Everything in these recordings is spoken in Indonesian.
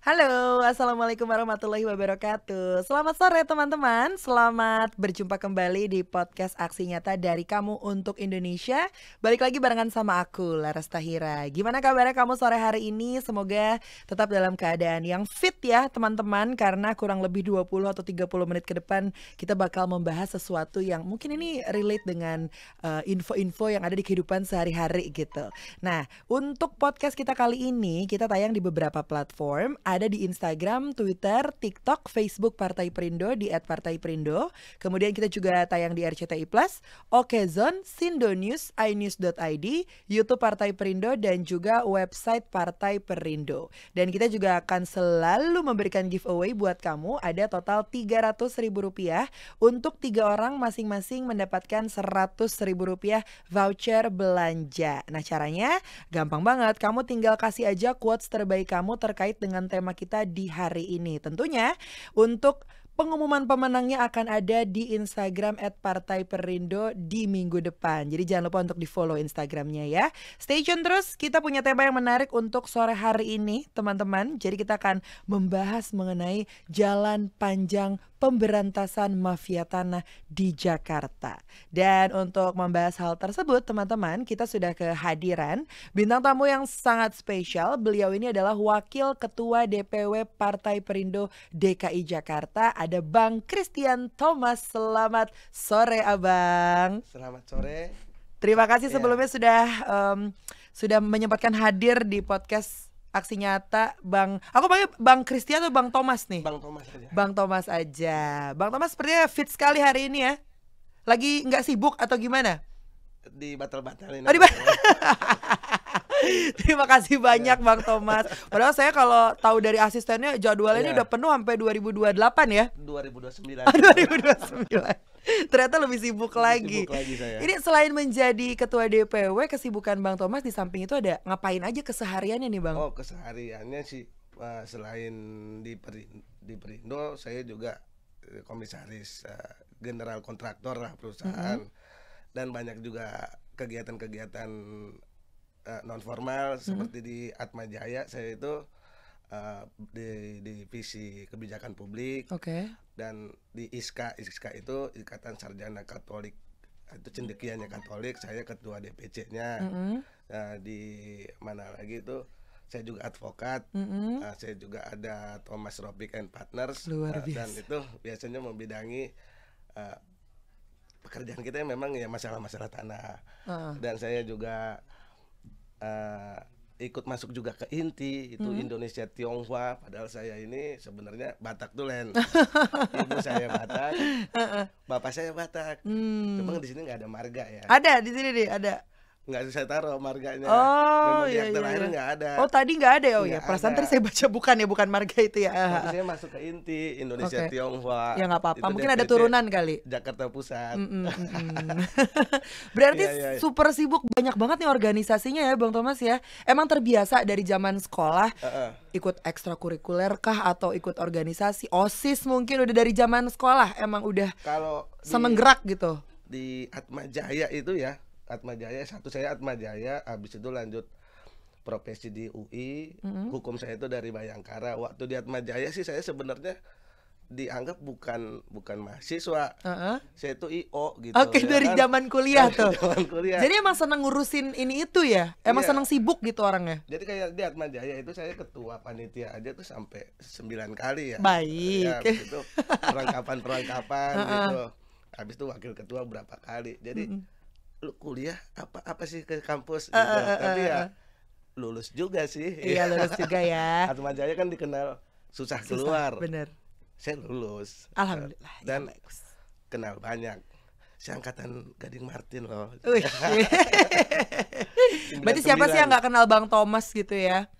Halo, assalamualaikum warahmatullahi wabarakatuh. Selamat sore teman-teman, selamat berjumpa kembali di podcast Aksi Nyata dari Kamu untuk Indonesia. Balik lagi barengan sama aku, Laras Tahira. Gimana kabarnya kamu sore hari ini? Semoga tetap dalam keadaan yang fit ya teman-teman. Karena kurang lebih 20 atau 30 menit ke depan kita bakal membahas sesuatu yang mungkin ini relate dengan info-info yang ada di kehidupan sehari-hari gitu. Nah, untuk podcast kita kali ini kita tayang di beberapa platform. Ada di Instagram, Twitter, TikTok, Facebook Partai Perindo di @partaiperindo. Kemudian kita juga tayang di RCTI Plus, Okezone, Sindonews, inews.id, YouTube Partai Perindo dan juga website Partai Perindo. Dan kita juga akan selalu memberikan giveaway buat kamu. Ada total Rp300.000 untuk 3 orang masing-masing mendapatkan Rp100.000 voucher belanja. Nah, caranya gampang banget. Kamu tinggal kasih aja quotes terbaik kamu terkait dengan tema kita di hari ini. Tentunya untuk pengumuman pemenangnya akan ada di Instagram @partaiperindo di minggu depan. Jadi jangan lupa untuk di follow Instagramnya ya. Stay tune terus, kita punya tema yang menarik untuk sore hari ini teman-teman. Jadi kita akan membahas mengenai jalan panjang pemberantasan mafia tanah di Jakarta. Dan untuk membahas hal tersebut teman-teman, kita sudah kehadiran bintang tamu yang sangat spesial. Beliau ini adalah Wakil Ketua DPW Partai Perindo DKI Jakarta. Ada Bang Christian Thomas. Selamat sore Abang. Selamat sore. Terima kasih sebelumnya sudah menyempatkan hadir di podcast Aksi Nyata, Bang. Aku panggil Bang Christian atau Bang Thomas nih? Bang Thomas aja. Bang Thomas aja. Bang Thomas sepertinya fit sekali hari ini ya. Lagi nggak sibuk atau gimana? Dibatal-batalin. Terima kasih banyak Bang Thomas. Padahal saya kalau tahu dari asistennya jadwalnya ini udah penuh sampai 2028 ya. 2029. 2029. Ternyata lebih sibuk lagi. Sibuk lagi saya. Ini selain menjadi ketua DPW, kesibukan Bang Thomas di samping itu ada ngapain aja kesehariannya nih Bang? Oh, kesehariannya sih selain di Perindo, saya juga komisaris general kontraktor lah perusahaan. Dan banyak juga kegiatan-kegiatan non formal seperti di Atma Jaya. Saya itu di divisi kebijakan publik. Dan di ISKA itu Ikatan Sarjana Katolik, itu cendekianya Katolik, saya ketua DPC-nya. Di mana lagi itu saya juga advokat. Saya juga ada Thomas Robic and Partners. Dan itu biasanya membidangi pekerjaan kita memang ya masalah-masalah tanah. Dan saya juga ikut masuk juga ke inti itu Indonesia Tionghoa, padahal saya ini sebenarnya Batak Tulen. Ibu saya Batak, bapak saya Batak. Cuma di sini nggak ada marga ya. Ada di sini nih, ada. Nggak saya taruh marganya. Oh iya, iya. nggak ada. Oh tadi nggak ada ya? Oh ya. Ada. Perasaan tadi saya baca bukan marga itu ya. Tapi saya masuk ke inti Indonesia Tionghoa. Ya nggak apa-apa. Itu Mungkin ada DPC turunan kali. Jakarta Pusat. Berarti Iya. super sibuk, banyak banget nih organisasinya ya Bang Thomas ya. Emang terbiasa dari zaman sekolah ikut ekstrakurikuler kah atau ikut organisasi OSIS mungkin udah dari zaman sekolah emang udah Kalau seneng gerak gitu. Di Atma Jaya itu ya, Atma Jaya saya Atma Jaya, habis itu lanjut profesi di UI. Hukum saya itu dari Bayangkara. Waktu di Atma Jaya sih saya sebenarnya dianggap bukan mahasiswa. Saya itu IO gitu. Oke, dari kan? zaman kuliah Dari tuh. zaman kuliah. Jadi emang seneng ngurusin ini itu ya. Emang Iya. seneng sibuk gitu orangnya. Jadi kayak di Atma Jaya itu saya ketua panitia aja tuh sampai 9 kali ya. Baik. Ya, habis itu perlengkapan gitu. Habis itu wakil ketua berapa kali. Jadi lu kuliah apa sih ke kampus gitu. Tapi ya lulus juga sih. Iya, lulus juga ya. Atma Jaya kan dikenal susah keluar. Bener. Saya lulus. Alhamdulillah. Dan ya, bagus. kenal banyak. Saya angkatan Gading Martin loh. Wih. Berarti siapa sih yang nggak kenal Bang Thomas gitu ya?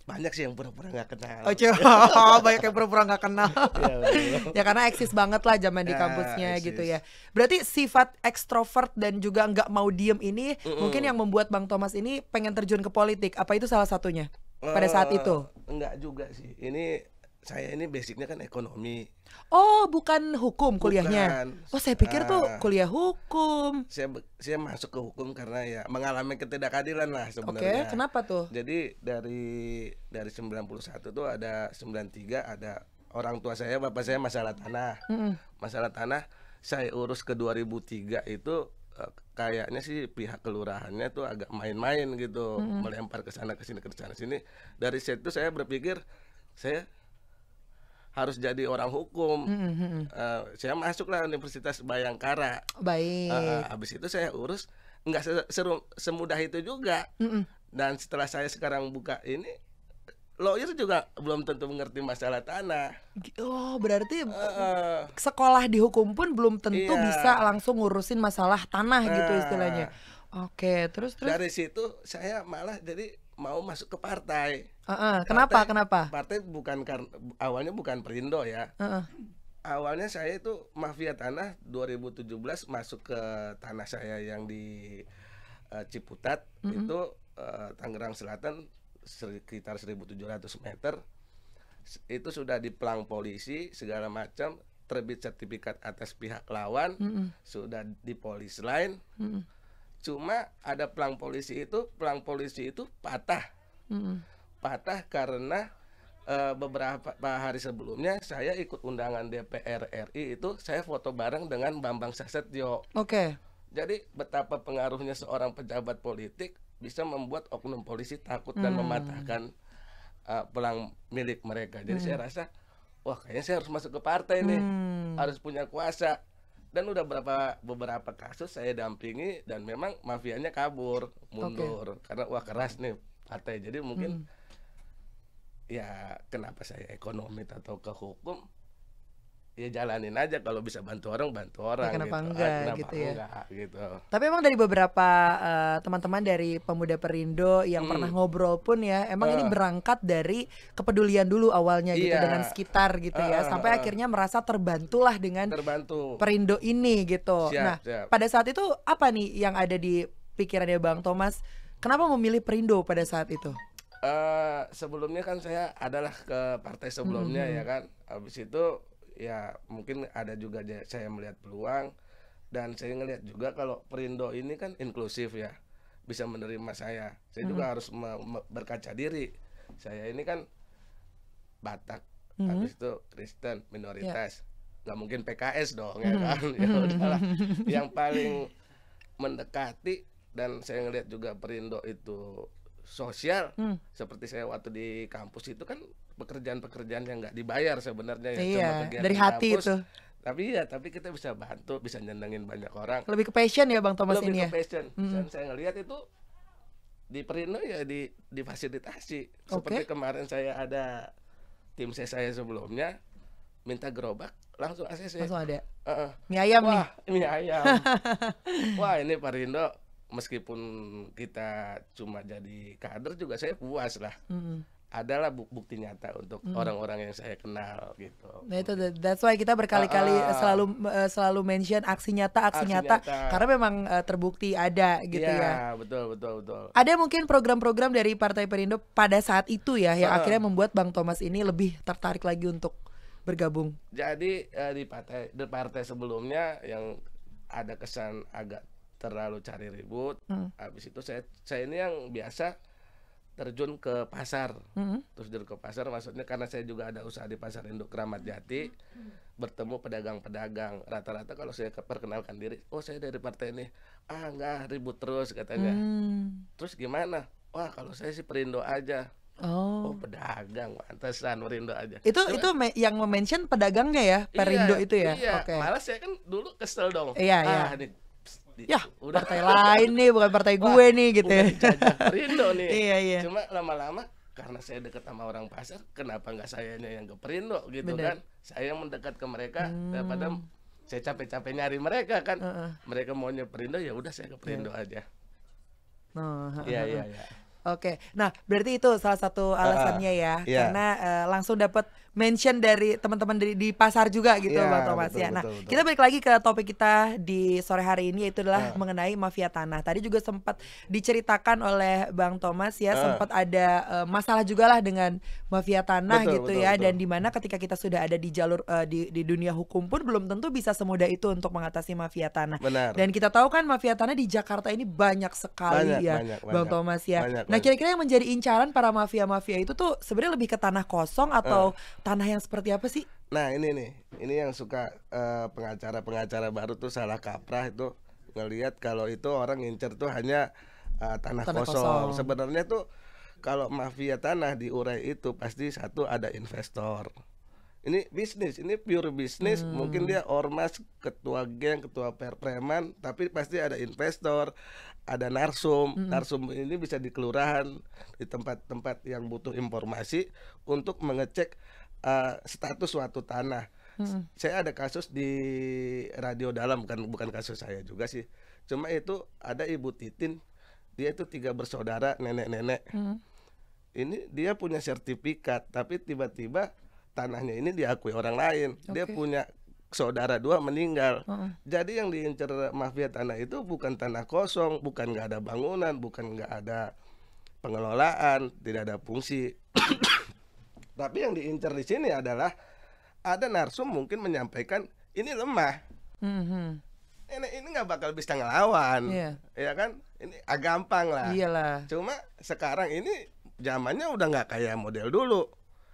Banyak sih yang pura-pura nggak kenal. Oh coba banyak yang pura-pura nggak kenal. Iya, betul. Ya karena eksis banget lah zaman di Ya, kampusnya eksis. gitu ya. Berarti sifat ekstrovert dan juga nggak mau diem ini mungkin yang membuat Bang Thomas ini pengen terjun ke politik. Apa itu salah satunya pada saat itu? Enggak juga sih. Ini saya ini basicnya kan ekonomi. Oh, bukan hukum kuliahnya. Bukan. Oh, saya pikir tuh kuliah hukum. Saya masuk ke hukum karena ya mengalami ketidakadilan lah Oke, sebenarnya. kenapa tuh? Jadi dari 91 tuh ada 93 ada orang tua saya, bapak saya masalah tanah. Masalah tanah saya urus ke 2003 itu kayaknya sih pihak kelurahannya tuh agak main-main gitu, melempar ke sana ke sini ke sana sini. Dari situ saya berpikir saya harus jadi orang hukum. Saya masuklah Universitas Bayangkara. Baik. Habis itu saya urus, nggak semudah itu juga. Dan setelah saya sekarang buka ini, lawyer juga belum tentu mengerti masalah tanah. Oh, berarti sekolah di hukum pun belum tentu Iya. bisa langsung ngurusin masalah tanah gitu istilahnya. Oke, terus. Dari situ saya malah jadi mau masuk ke partai. Kenapa? Kenapa? Partai bukan awalnya bukan Perindo ya. Awalnya saya itu mafia tanah 2017 masuk ke tanah saya yang di Ciputat itu Tangerang Selatan sekitar 1.700 meter. Itu sudah diplang polisi segala macam, terbit sertifikat atas pihak lawan, sudah di polis lain. Cuma ada plang polisi itu patah. Patah karena beberapa hari sebelumnya saya ikut undangan DPR RI itu saya foto bareng dengan Bambang Sasetyo. Oke. Jadi betapa pengaruhnya seorang pejabat politik bisa membuat oknum polisi takut dan mematahkan pelang milik mereka. Jadi saya rasa wah kayaknya saya harus masuk ke partai nih, harus punya kuasa. Dan udah beberapa kasus saya dampingi dan memang mafianya kabur, mundur karena wah keras nih partai. Jadi mungkin ya kenapa saya ekonomi atau ke hukum, ya jalanin aja, kalau bisa bantu orang Ya, kenapa gitu. enggak Kenapa gitu ya. enggak gitu. Tapi emang dari beberapa teman-teman dari Pemuda Perindo yang pernah ngobrol pun ya, emang ini berangkat dari kepedulian dulu awalnya gitu Iya. dengan sekitar gitu ya, sampai akhirnya merasa terbantulah dengan Perindo ini gitu. Siap. Pada saat itu apa nih yang ada di pikirannya Bang Thomas? Kenapa memilih Perindo pada saat itu? Sebelumnya kan saya adalah ke partai sebelumnya ya kan. Habis itu ya mungkin ada juga saya melihat peluang, dan saya ngelihat juga kalau Perindo ini kan inklusif ya, bisa menerima saya. Saya juga harus berkaca diri. Saya ini kan Batak, habis itu Kristen minoritas, nggak mungkin PKS dong ya kan. Ya udahlah, yang paling mendekati. Dan saya ngelihat juga Perindo itu sosial. Seperti saya waktu di kampus itu kan pekerjaan-pekerjaan yang nggak dibayar sebenarnya ya, cuma kegiatan dari hati kampus. itu. Tapi kita bisa bantu, bisa nyenengin banyak orang. Lebih ke passion ya Bang Thomas Lebih ini ke ya. passion. Dan saya ngelihat itu di Perindo ya difasilitasi. Seperti kemarin saya ada tim saya sebelumnya minta gerobak, langsung ACC. Langsung ada. Mie ayam nih. Wah, mie ayam. Wah, ini Perindo meskipun kita cuma jadi kader juga saya puas lah. Adalah bukti nyata untuk orang-orang yang saya kenal gitu. Nah itu that's why kita berkali-kali selalu mention aksi nyata karena memang terbukti ada gitu ya. Betul. Ada mungkin program-program dari Partai Perindo pada saat itu ya yang akhirnya membuat Bang Thomas ini lebih tertarik lagi untuk bergabung. Jadi di partai sebelumnya yang ada kesan agak terlalu cari ribut. Habis itu saya ini yang biasa terjun ke pasar. Terus terjun ke pasar maksudnya karena saya juga ada usaha di Pasar Induk Kramat Jati, bertemu pedagang-pedagang. Rata-rata kalau saya perkenalkan diri, oh saya dari partai ini. Enggak, ribut terus katanya. Terus gimana? Wah kalau saya sih Perindo aja. Oh pedagang, pantesan Perindo aja. Itu yang mention pedagangnya ya, Perindo itu ya. Iya. Malah saya kan dulu kesel dong. Iya. Ya, udah partai lain nih, bukan partai gue nih gitu ya. Perindo nih. Iya. Cuma lama-lama karena saya dekat sama orang pasar, kenapa nggak sayanya yang ke Perindo gitu. Bener. Kan? Saya yang mendekat ke mereka daripada saya capek-capek nyari mereka kan. Mereka maunya Perindo, ya udah saya ke Perindo aja. Iya. Oke, nah berarti itu salah satu alasannya ya, Iya. karena langsung dapat mention dari teman-teman di pasar juga gitu Bang Iya, Thomas betul ya. Nah, betul betul. kita balik lagi ke topik kita di sore hari ini yaitu adalah Heeh, mengenai mafia tanah. Tadi juga sempat diceritakan oleh Bang Thomas ya, heeh, sempat ada masalah juga lah dengan mafia tanah betul gitu betul ya, betul. dan dimana ketika kita sudah ada di jalur di dunia hukum pun belum tentu bisa semudah itu untuk mengatasi mafia tanah. Benar. Dan kita tahu kan mafia tanah di Jakarta ini banyak Banyak sekali ya banyak Bang banyak. Thomas ya. Banyak Nah, banyak. kira-kira yang menjadi incaran para mafia-mafia itu tuh sebenarnya lebih ke tanah kosong Heeh. atau tanah yang seperti apa sih? Nah ini nih, ini yang suka pengacara-pengacara baru tuh salah kaprah itu ngelihat kalau itu orang ngincer tuh hanya tanah Tanah kosong. kosong. Sebenarnya tuh kalau mafia tanah diurai itu pasti satu ada investor. Ini bisnis, ini pure bisnis. Mungkin Mmm, dia ormas, ketua geng, ketua preman, tapi pasti ada investor, ada narsum. mhm Narsum ini bisa di kelurahan, di tempat-tempat yang butuh informasi untuk mengecek status suatu tanah. mhm. Saya ada kasus di Radio Dalam, bukan kasus saya juga sih. Cuma itu ada Ibu Titin, dia itu 3 bersaudara, nenek-nenek. Mhm, Ini dia punya sertifikat, tapi tiba-tiba tanahnya ini diakui orang lain. Dia oke, punya saudara 2 meninggal. heeh. Jadi yang diincar mafia tanah itu bukan tanah kosong, bukan nggak ada bangunan, bukan nggak ada pengelolaan, tidak ada fungsi. Tapi yang diincar di sini adalah ada narsum mungkin menyampaikan ini lemah. Mhm, Nenek ini nggak bakal bisa ngelawan, iya, ya kan? Ini gampang lah. iyalah, Cuma sekarang ini zamannya udah nggak kayak model dulu.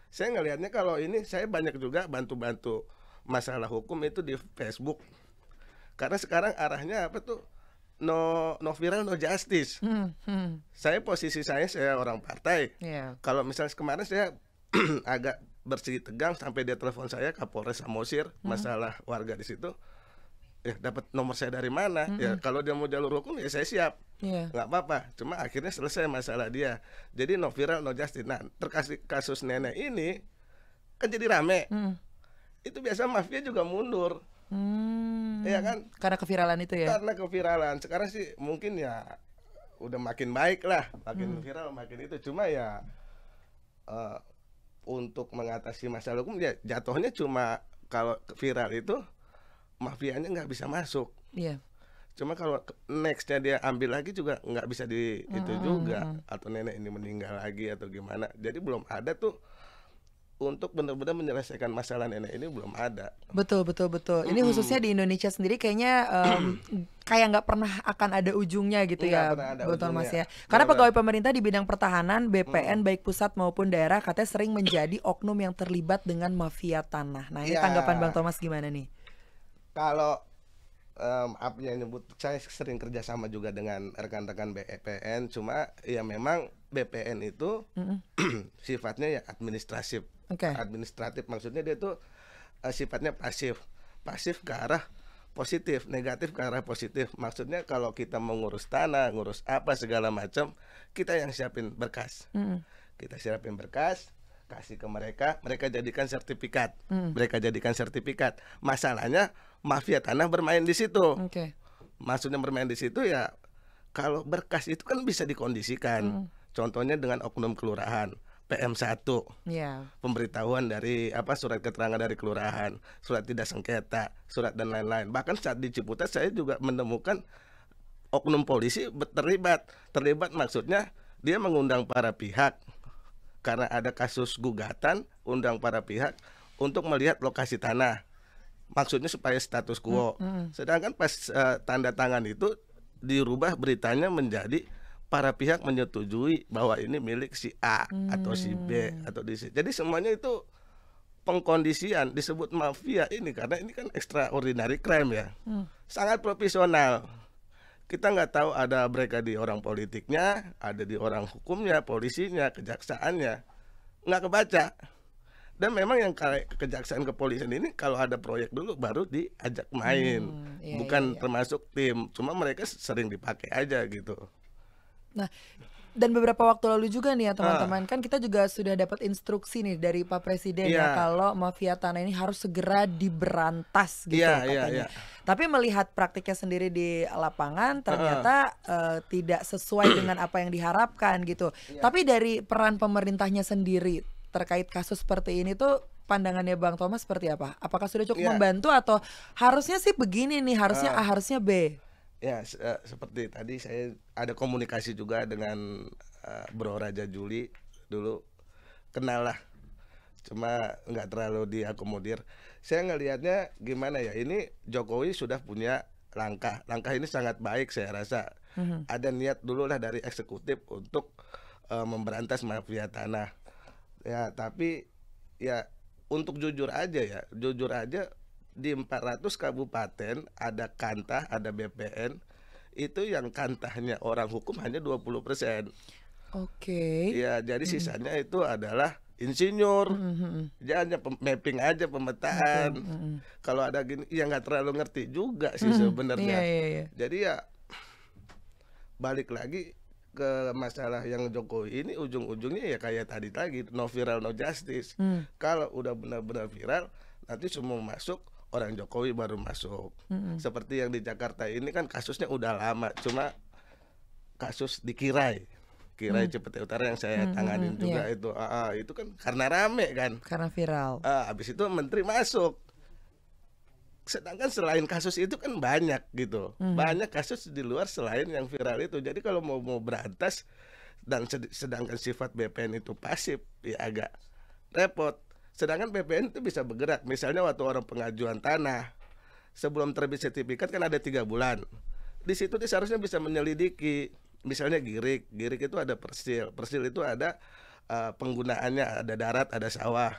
Saya ngelihatnya kalau ini saya banyak juga bantu-bantu masalah hukum itu di Facebook. Karena sekarang arahnya apa tuh? No no viral no justice. mhm mhm, Saya posisi saya orang partai. iya, Kalau misalnya kemarin saya agak bersih tegang sampai dia telepon saya Kapolres Samosir mhm masalah warga di situ. Ya dapat nomor saya dari mana? Ya mhm, kalau dia mau jalur hukum ya saya siap. iya, Nggak apa-apa, cuma akhirnya selesai masalah dia. Jadi no viral no justice. Nah, terkasih kasus nenek ini kan jadi rame. mhm, Itu biasa mafia juga mundur, ya kan? karena keviralan itu ya? Karena keviralan. Sekarang sih mungkin ya udah makin baik lah, makin Mhm, viral, makin itu. Cuma ya eh, untuk mengatasi masalah hukum ya jatuhnya cuma kalau viral itu mafianya nggak bisa masuk. iya, Cuma kalau nextnya dia ambil lagi juga nggak bisa di itu mhm juga, mhm. atau nenek ini meninggal lagi atau gimana. Jadi belum ada tuh untuk benar-benar menyelesaikan masalah nenek ini belum ada. Betul betul betul. Ini khususnya Mhm. di Indonesia sendiri kayaknya, kayak nggak pernah akan ada ujungnya gitu Nggak ya, pernah ada Bang Thomas ujungnya. ya. Karena Benar-benar. pegawai pemerintah di bidang pertahanan, BPN Mhm. baik pusat maupun daerah katanya sering menjadi oknum yang terlibat dengan mafia tanah. Nah, ini Iya, tanggapan Bang Thomas gimana nih? kalau apa yang nyebut saya sering kerjasama juga dengan rekan-rekan BPN, cuma ya memang BPN itu Mhm, sifatnya ya oke. administratif maksudnya dia tuh sifatnya pasif, pasif ke arah positif, negatif ke arah positif. Maksudnya kalau kita mengurus tanah, ngurus apa segala macam, kita yang siapin berkas. Mhm Kita siapin berkas, kasih ke mereka, mereka jadikan sertifikat. mhm, Mereka jadikan sertifikat. Masalahnya mafia tanah bermain di situ. oke. Maksudnya bermain di situ ya kalau berkas itu kan bisa dikondisikan. Mhm, Contohnya dengan oknum kelurahan, PM1, iya, pemberitahuan dari surat keterangan dari kelurahan, surat tidak sengketa, surat dan lain-lain. Bahkan saat di Ciputat saya juga menemukan oknum polisi terlibat. Terlibat maksudnya dia mengundang para pihak karena ada kasus gugatan, undang para pihak untuk melihat lokasi tanah. Maksudnya supaya status quo. mhm, Sedangkan pas tanda tangan itu dirubah beritanya menjadi para pihak menyetujui bahwa ini milik si A atau si B mmm, atau di si. Jadi semuanya itu pengkondisian disebut mafia ini karena ini kan extraordinary crime ya. mmm, Sangat profesional. Kita nggak tahu ada mereka di orang politiknya, ada di orang hukumnya, polisinya, kejaksaannya. Nggak kebaca. Dan memang yang kayak kejaksaan kepolisian ini kalau ada proyek dulu baru diajak main. iya iya Bukan iya. termasuk tim, cuma mereka sering dipakai aja gitu. Nah, Dan beberapa waktu lalu juga nih ya Ah, teman-teman, kan kita juga sudah dapat instruksi nih dari Pak Presiden ya iya, kalau mafia tanah ini harus segera diberantas gitu iya, katanya. Tapi melihat praktiknya sendiri di lapangan heeh, ternyata tidak sesuai dengan apa yang diharapkan gitu. iya, Tapi dari peran pemerintahnya sendiri terkait kasus seperti ini tuh pandangannya Bang Thomas seperti apa? Apakah sudah cukup iya, membantu atau harusnya sih begini nih, harusnya A, heeh. harusnya B? Ya, seperti tadi saya ada komunikasi juga dengan, Bro Raja Juli dulu, kenal lah, cuma nggak terlalu diakomodir. Saya ngelihatnya gimana ya, ini Jokowi sudah punya langkah, langkah ini sangat baik saya rasa. Mhm. Ada niat dulu lah dari eksekutif untuk, memberantas mafia tanah. Ya, tapi ya untuk jujur aja di 400 kabupaten ada Kantah, ada BPN, itu yang Kantahnya orang hukum hanya 20%. Oke. Ya, jadi Mhm. sisanya itu adalah insinyur. Mhm mhm. Dia hanya mapping aja Betul, pemetaan. mhm. Kalau ada gini, ya nggak terlalu ngerti juga sih Mhm, iya sebenarnya. iya iya. Jadi ya balik lagi ke masalah yang Jokowi ini ujung-ujungnya ya kayak tadi lagi, no viral no justice. Mmm, Kalau udah benar-benar viral, nanti semua masuk, orang Jokowi baru masuk. mhm, Seperti yang di Jakarta ini kan kasusnya udah lama, cuma kasus di Kirai mmm, Cipete Utara yang saya mhm mhm, tanganin iya, juga itu kan karena rame kan. karena viral. Habis itu menteri masuk. Sedangkan selain kasus itu kan banyak gitu, Mhm, banyak kasus di luar selain yang viral itu. Jadi kalau mau berantas dan sedangkan sifat BPN itu pasif, ya agak repot. Sedangkan BPN itu bisa bergerak. Misalnya waktu orang pengajuan tanah, sebelum terbit sertifikat kan ada 3 bulan. Di situ dia seharusnya bisa menyelidiki. Misalnya girik itu ada persil itu ada penggunaannya, ada darat, ada sawah.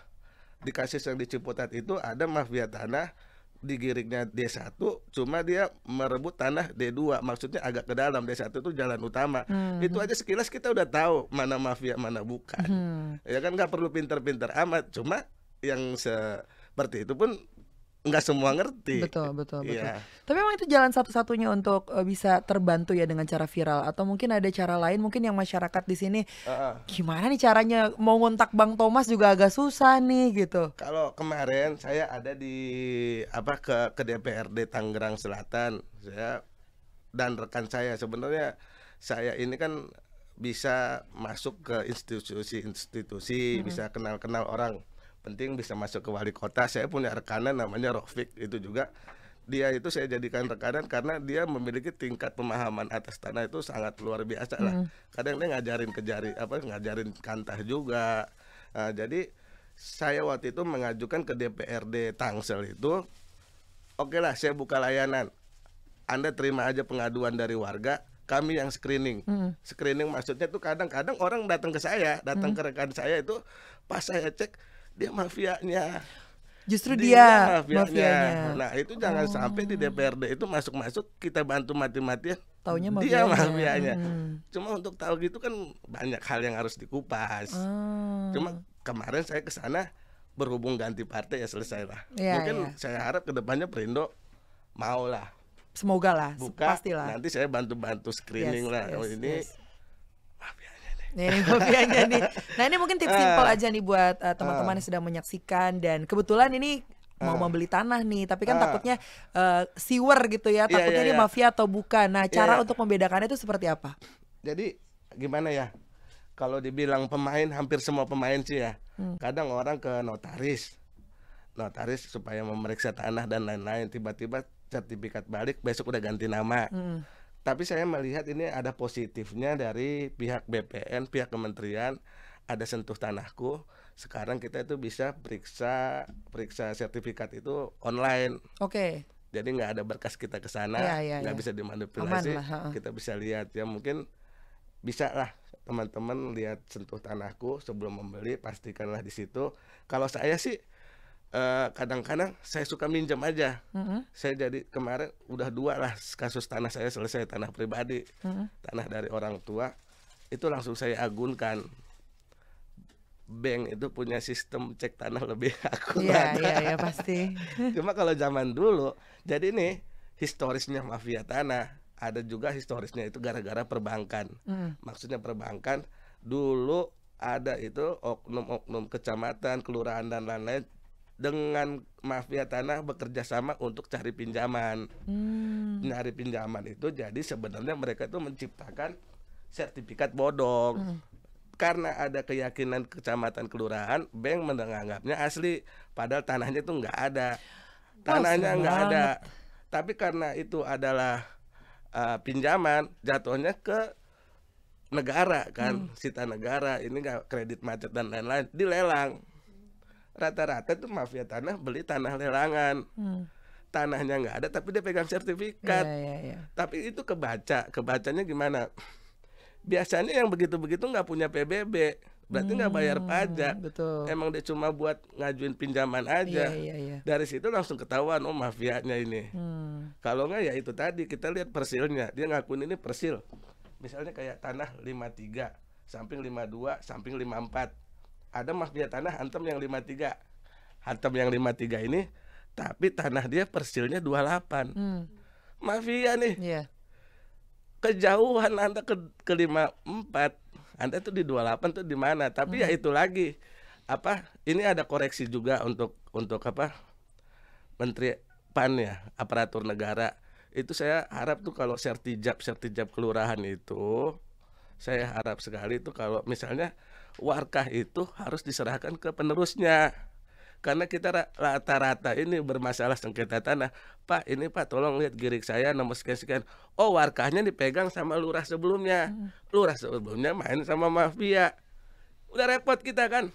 Di kasus yang di Ciputat itu ada mafia tanah, di giriknya D1, cuma dia merebut tanah D2, maksudnya agak ke dalam. D1 itu jalan utama. Itu mhm, aja sekilas kita udah tahu mana mafia mana bukan. mhm, Ya kan nggak perlu pinter-pinter amat, cuma yang seperti itu pun nggak semua ngerti. betul betul betul. Iya, Tapi memang itu jalan satu-satunya untuk, bisa terbantu ya dengan cara viral atau mungkin ada cara lain mungkin yang masyarakat di sini, heeh. gimana nih caranya mau ngontak Bang Thomas juga agak susah nih gitu? Kalau kemarin saya ada di ke DPRD Tangerang Selatan, saya dan rekan saya sebenarnya saya ini kan bisa masuk ke institusi-institusi, Mhm, bisa kenal-kenal orang. Penting bisa masuk ke wali kota. Saya punya rekanan namanya Rofik, itu juga dia itu saya jadikan rekanan karena dia memiliki tingkat pemahaman atas tanah itu sangat luar biasa lah. mhm, Kadang dia ngajarin ngajarin kantah juga. Nah, jadi saya waktu itu mengajukan ke DPRD Tangsel itu, oke lah saya buka layanan. Anda terima aja pengaduan dari warga, kami yang screening. mhm, Screening maksudnya tuh kadang-kadang orang datang ke saya, datang mhm. ke rekan saya itu, pas saya cek dia mafianya, Justru dia dia mafianya. mafianya. Nah itu jangan sampai di Oh, DPRD itu masuk-masuk kita bantu mati-matian, taunya dia mafianya, mafianya. mhm. Cuma untuk tahu gitu kan banyak hal yang harus dikupas. Cuma Oh, kemarin saya ke sana berhubung ganti partai ya selesai lah. iya iya. Mungkin saya harap kedepannya Perindo mau lah Semoga lah, buka, pastilah. nanti saya bantu-bantu Yes screening lah. Oh yes ini yes. mafianya nih. Nah ini mafianya nih. Nah ini mungkin tips simpel Ah, aja nih buat, ah, teman-teman yang sedang menyaksikan dan kebetulan ini mau ah, membeli tanah nih, tapi kan ah. takutnya, siwer gitu ya, Iya, iya, takutnya ini iya. mafia atau bukan. Nah Iya, cara iya. untuk membedakannya itu seperti apa? Jadi gimana ya? Kalau dibilang pemain, hampir semua pemain sih ya. Mmm, Kadang orang ke notaris, notaris supaya memeriksa tanah dan lain-lain. Tiba-tiba sertifikat balik, besok udah ganti nama. mhm, Tapi saya melihat ini ada positifnya dari pihak BPN, pihak kementerian, ada sentuh tanahku. Sekarang kita itu bisa periksa periksa sertifikat itu online. oke. Jadi nggak ada berkas kita ke Iya sana, iya nggak iya. bisa Aman dimanipulasi, lah, heeh. kita bisa lihat ya mungkin bisa lah teman-teman lihat sentuh tanahku sebelum membeli, pastikanlah di situ. Kalau saya sih kadang-kadang saya suka minjem aja. Mhm Saya jadi kemarin udah 2 lah kasus tanah saya selesai, tanah pribadi, mhm. tanah dari orang tua, itu langsung saya agunkan. Bank itu punya sistem cek tanah lebih Iya akurat. iya iya pasti. Cuma kalau zaman dulu, jadi nih historisnya mafia tanah. ada juga historisnya itu gara-gara perbankan. Mm. Maksudnya perbankan dulu ada itu oknum-oknum kecamatan, kelurahan dan lain-lain dengan mafia tanah bekerja sama untuk cari pinjaman. Nyari pinjaman itu jadi sebenarnya mereka itu menciptakan sertifikat bodong. Karena ada keyakinan kecamatan kelurahan, bank menganggapnya asli, padahal tanahnya itu nggak ada. Tanahnya serem nggak ada. banget. Tapi karena itu adalah pinjaman, jatuhnya ke negara kan, sita negara, ini nggak kredit macet dan lain-lain, dilelang. Rata-rata tuh mafia tanah beli tanah lelangan. Tanahnya nggak ada tapi dia pegang sertifikat. Iya. Tapi itu kebacanya gimana? Biasanya yang begitu-begitu nggak punya PBB, berarti nggak bayar pajak. Betul. Emang dia cuma buat ngajuin pinjaman aja. Iya. Dari situ langsung ketahuan, oh mafianya ini. Kalau nggak ya itu tadi, kita lihat persilnya, dia ngakuin ini persil. Misalnya kayak tanah 53, samping 52, samping 54. Ada mafia tanah hantam yang 53. Hantam yang 53 ini, tapi tanah dia persilnya 28. Mafia nih. Iya. Kejauhan Anda ke 54, Anda tuh di 28 tuh di mana? Tapi ya itu lagi. Ini ada koreksi juga untuk Menteri PAN ya, aparatur negara. Itu saya harap tuh kalau sertijab kelurahan itu, saya harap sekali tuh kalau misalnya warkah itu harus diserahkan ke penerusnya. Karena kita rata-rata ini bermasalah sengketa tanah. Pak, ini Pak tolong lihat girik saya nomor sekian-sekian. Oh, warkahnya dipegang sama lurah sebelumnya. Lurah sebelumnya main sama mafia. Udah repot kita kan.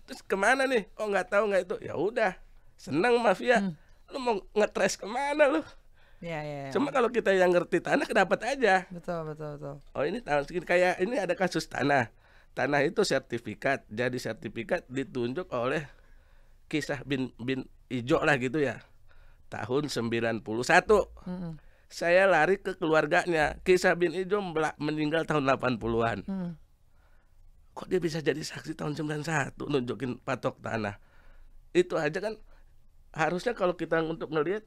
Terus kemana nih? Oh, nggak tahu nggak itu. Ya udah, seneng mafia. Lu mau ngetres kemana lu? Iya. Cuma kalau kita yang ngerti tanah dapat aja. Betul. Oh, ini tahun segini kayak ini ada kasus tanah. Tanah itu sertifikat. Jadi sertifikat ditunjuk oleh Kisah bin Ijo lah gitu ya. Tahun 91. Saya lari ke keluarganya. Kisah bin Ijo meninggal tahun 80-an. Kok dia bisa jadi saksi tahun 91 nunjukin patok tanah? Itu aja kan harusnya kalau kita untuk ngelihat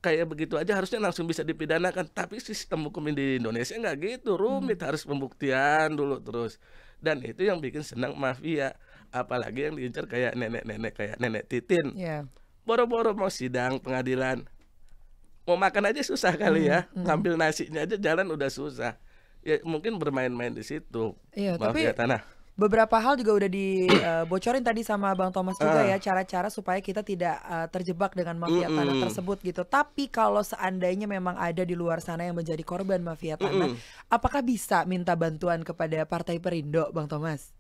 kayak begitu aja harusnya langsung bisa dipidanakan. Tapi sistem hukum di Indonesia nggak gitu, rumit, harus pembuktian dulu terus. Dan itu yang bikin senang mafia. Apalagi yang diincar kayak nenek-nenek, kayak nenek Titin. Boro-boro mau sidang pengadilan, mau makan aja susah kali ya. Ngambil nasinya aja jalan udah susah. Ya mungkin bermain-main di situ. Iya, mafia tapi tanah. beberapa hal juga udah dibocorin tadi sama Bang Thomas juga ya, cara-cara supaya kita tidak terjebak dengan mafia tanah tersebut gitu. Tapi kalau seandainya memang ada di luar sana yang menjadi korban mafia tanah, apakah bisa minta bantuan kepada Partai Perindo, Bang Thomas?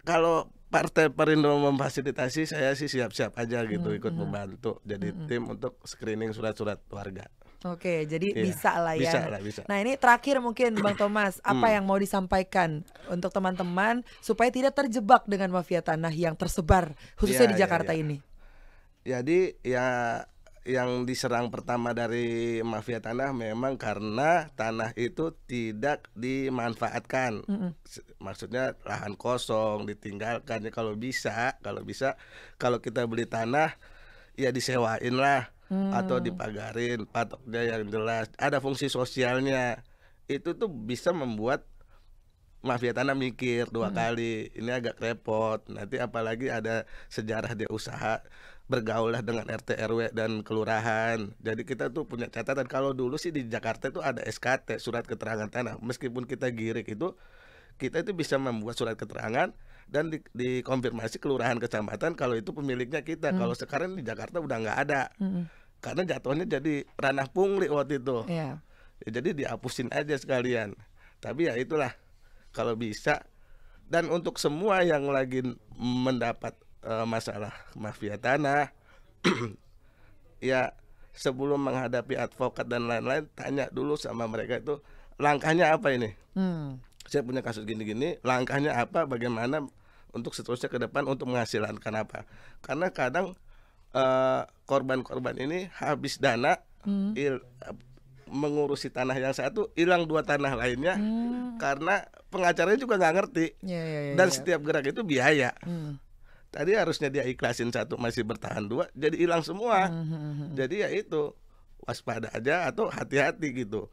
Kalau Partai Perindo memfasilitasi, saya sih siap-siap aja gitu ikut membantu jadi tim untuk screening surat-surat warga. Oke, jadi Iya, bisa lah ya. bisa. Nah ini terakhir mungkin Bang Thomas, apa yang mau disampaikan untuk teman-teman supaya tidak terjebak dengan mafia tanah yang tersebar khususnya di Jakarta ini? Jadi ya yang diserang pertama dari mafia tanah memang karena tanah itu tidak dimanfaatkan. Maksudnya lahan kosong ditinggalkan. Ya, kalau bisa kalau kita beli tanah ya disewain lah atau dipagarin, patoknya yang jelas, ada fungsi sosialnya. Itu tuh bisa membuat mafia tanah mikir dua kali. Ini agak repot. Nanti apalagi ada sejarah dia usaha bergaul lah dengan RT RW dan kelurahan. Jadi kita tuh punya catatan. Kalau dulu sih di Jakarta itu ada SKT, surat keterangan tanah. Meskipun kita girik itu, kita itu bisa membuat surat keterangan dan dikonfirmasi kelurahan kecamatan kalau itu pemiliknya kita. Kalau sekarang di Jakarta udah nggak ada. Karena jatuhnya jadi ranah pungli waktu itu. Ya, jadi dihapusin aja sekalian. Tapi ya itulah, kalau bisa. Dan untuk semua yang lagi mendapat masalah mafia tanah, ya sebelum menghadapi advokat dan lain-lain, tanya dulu sama mereka itu langkahnya apa ini. Saya punya kasus gini-gini, langkahnya apa, bagaimana untuk seterusnya ke depan untuk menghasilkan apa. Karena kadang korban-korban ini habis dana, mengurusi tanah yang satu, hilang 2 tanah lainnya, karena pengacaranya juga nggak ngerti. Dan setiap gerak itu biaya. Tadi harusnya dia ikhlasin 1 masih bertahan 2, jadi hilang semua. Jadi ya itu, waspada aja atau hati-hati gitu.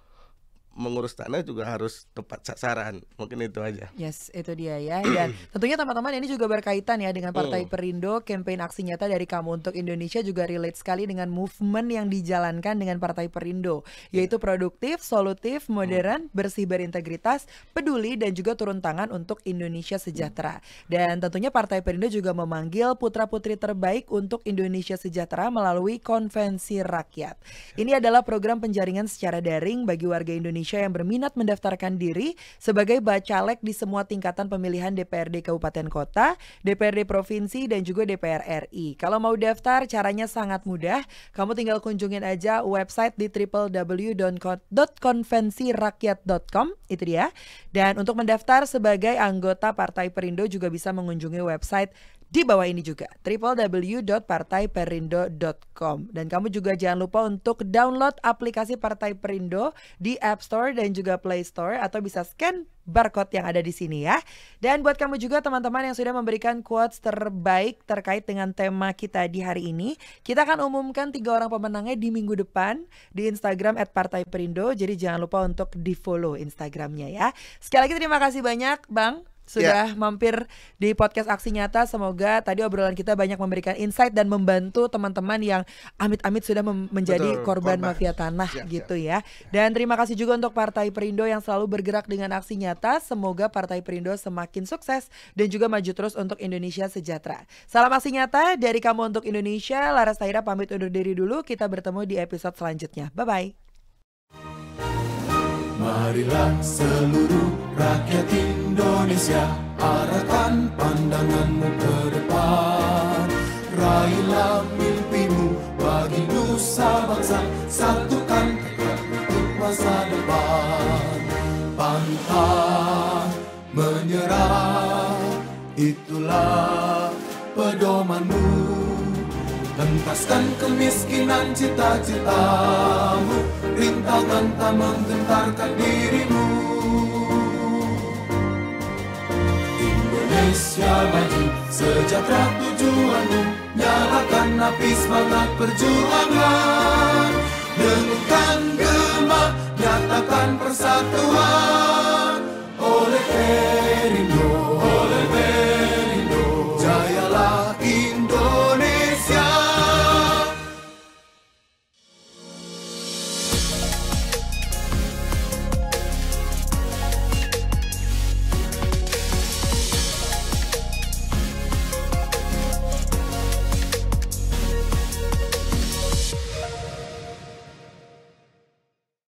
Mengurus tanah juga harus tepat sasaran. Mungkin itu aja. Yes, itu dia ya. Dan tentunya teman-teman ini juga berkaitan ya dengan Partai Perindo. Campaign aksi nyata dari Kamu Untuk Indonesia juga relate sekali dengan movement yang dijalankan dengan Partai Perindo, yaitu produktif, solutif, modern, bersih, berintegritas, peduli, dan juga turun tangan untuk Indonesia sejahtera. Dan tentunya Partai Perindo juga memanggil putra-putri terbaik untuk Indonesia sejahtera melalui Konvensi Rakyat. Ini adalah program penjaringan secara daring bagi warga Indonesia yang berminat mendaftarkan diri sebagai bacalek di semua tingkatan pemilihan DPRD Kabupaten Kota, DPRD Provinsi, dan juga DPR RI. Kalau mau daftar, caranya sangat mudah. Kamu tinggal kunjungin aja website di www.konvensirakyat.com, itu dia. Dan untuk mendaftar sebagai anggota Partai Perindo juga bisa mengunjungi website di bawah ini juga, www.partaiperindo.com. Dan kamu juga jangan lupa untuk download aplikasi Partai Perindo di App Store dan juga Play Store, atau bisa scan barcode yang ada di sini ya. Dan buat kamu juga teman-teman yang sudah memberikan quotes terbaik terkait dengan tema kita di hari ini, kita akan umumkan 3 orang pemenangnya di minggu depan di Instagram @partaiperindo. Jadi jangan lupa untuk di follow Instagramnya ya. Sekali lagi terima kasih banyak Bang sudah mampir di podcast Aksi Nyata. Semoga tadi obrolan kita banyak memberikan insight dan membantu teman-teman yang amit-amit sudah menjadi korban mafia tanah gitu ya. Dan terima kasih juga untuk Partai Perindo yang selalu bergerak dengan aksi nyata. Semoga Partai Perindo semakin sukses dan juga maju terus untuk Indonesia sejahtera. Salam aksi nyata dari Kamu Untuk Indonesia. Laras Tahira pamit undur diri dulu. Kita bertemu di episode selanjutnya. Bye-bye. Marilah seluruh rakyat Indonesia, arahkan pandanganmu ke depan. Raihlah mimpimu bagi nusa bangsa, satukan tekad untuk masa depan. Pantang menyerah, itulah pedomanmu. Hentaskan kemiskinan cita-citamu, rintangan tak menggentarkan dirimu. Indonesia maju, sejahtera tujuanmu, nyalakan api semangat perjuangan. Dengunkan gema, nyatakan persatuan.